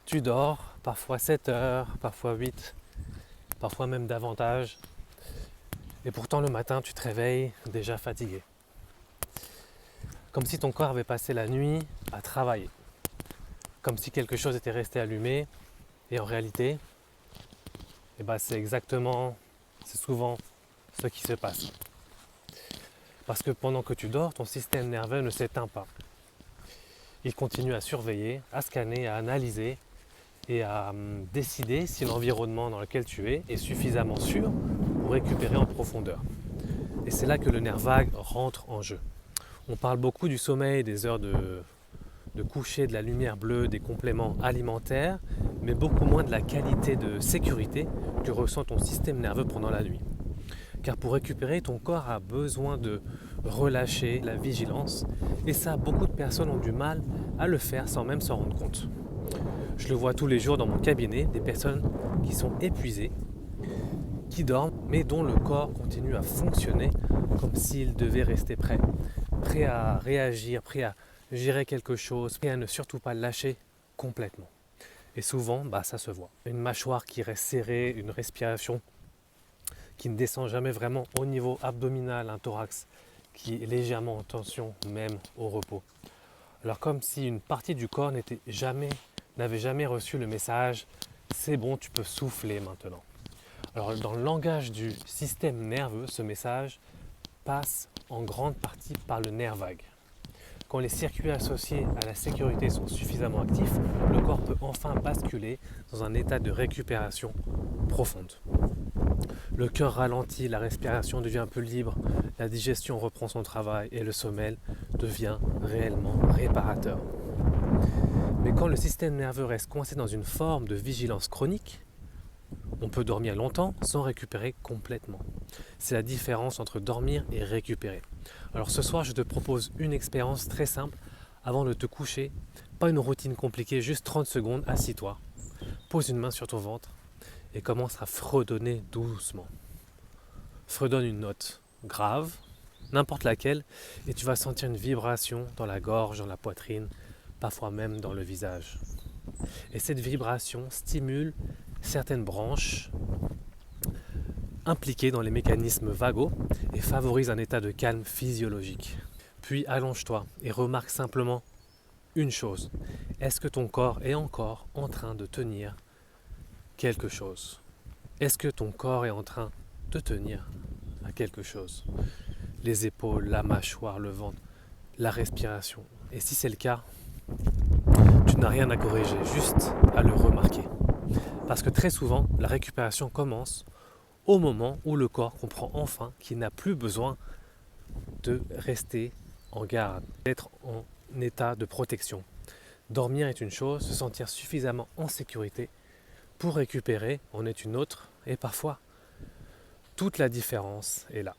Tu dors parfois 7 heures, parfois 8, parfois même davantage. Et pourtant le matin, tu te réveilles déjà fatigué. Comme si ton corps avait passé la nuit à travailler. Comme si quelque chose était resté allumé. Et en réalité, c'est souvent ce qui se passe. Parce que pendant que tu dors, ton système nerveux ne s'éteint pas. Il continue à surveiller, à scanner, à analyser et à décider si l'environnement dans lequel tu es est suffisamment sûr pour récupérer en profondeur. Et c'est là que le nerf vague rentre en jeu. On parle beaucoup du sommeil, des heures de coucher, de la lumière bleue, des compléments alimentaires, mais beaucoup moins de la qualité de sécurité que ressent ton système nerveux pendant la nuit. Car pour récupérer, ton corps a besoin de relâcher la vigilance, et ça, beaucoup de personnes ont du mal à le faire sans même s'en rendre compte. Je le vois tous les jours dans mon cabinet, des personnes qui sont épuisées, qui dorment, mais dont le corps continue à fonctionner comme s'il devait rester prêt à réagir, prêt à gérer quelque chose, prêt à ne surtout pas lâcher complètement. Et souvent, ça se voit. Une mâchoire qui reste serrée, une respiration qui ne descend jamais vraiment au niveau abdominal, un thorax qui est légèrement en tension, même au repos. Alors comme si une partie du corps n'avait jamais reçu le message « c'est bon, tu peux souffler maintenant ». Alors dans le langage du système nerveux, ce message passe en grande partie par le nerf vague. Quand les circuits associés à la sécurité sont suffisamment actifs, le corps peut enfin basculer dans un état de récupération profonde. Le cœur ralentit, la respiration devient un peu libre, la digestion reprend son travail et le sommeil devient réellement réparateur. Mais quand le système nerveux reste coincé dans une forme de vigilance chronique, on peut dormir longtemps sans récupérer complètement. C'est la différence entre dormir et récupérer. Alors ce soir, je te propose une expérience très simple avant de te coucher. Pas une routine compliquée, juste 30 secondes, assis-toi. Pose une main sur ton ventre et commence à fredonner doucement. Fredonne une note grave, n'importe laquelle, et tu vas sentir une vibration dans la gorge, dans la poitrine, parfois même dans le visage. Et cette vibration stimule certaines branches impliquées dans les mécanismes vagos et favorise un état de calme physiologique. Puis allonge-toi et remarque simplement une chose. Est-ce que ton corps est encore en train de tenir quelque chose? Est-ce que ton corps est en train de tenir à quelque chose? Les épaules, la mâchoire, le ventre, la respiration. Et si c'est le cas, tu n'as rien à corriger, juste à le remarquer. Parce que très souvent, la récupération commence au moment où le corps comprend enfin qu'il n'a plus besoin de rester en garde, d'être en état de protection. Dormir est une chose, se sentir suffisamment en sécurité pour récupérer en est une autre, et parfois toute la différence est là.